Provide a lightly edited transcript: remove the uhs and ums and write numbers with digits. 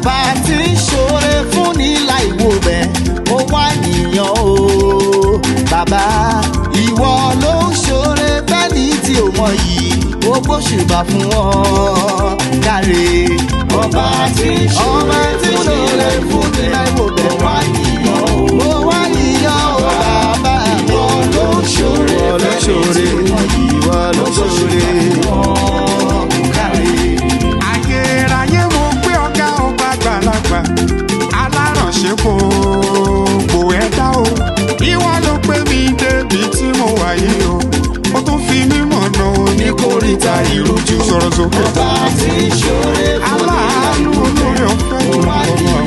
ọba tí ń ṣoore fún ní láìwo bẹ́ẹ̀ ó wá nìyàn o bàbá ìwọ ló ń ṣoore fẹ́ni tí ò mọ yìí ó gbóṣùbà fún ọ káre. ọba tí ń ṣoore fún ní láìwo bẹ́ẹ̀ ó wá nìyàn o bàbá ìwọ ló ń ṣoore fẹ́ni tí ò mọ yìí ìwọ ló ń ṣoore káre. ayérayé mo gbé ọ̀gá ọba àgbàlagbà alárànṣe kò ẹ̀dá o ìwọ ló gbé mi débi tí mo wà yìí o ó tún fi mí mọ̀nà ní kòríta ìrújú sọ̀rọ̀ sókè. ọba tí ń ṣoore fún ní aláàánú olórí ọ̀fẹ́ ìlú ọmọ.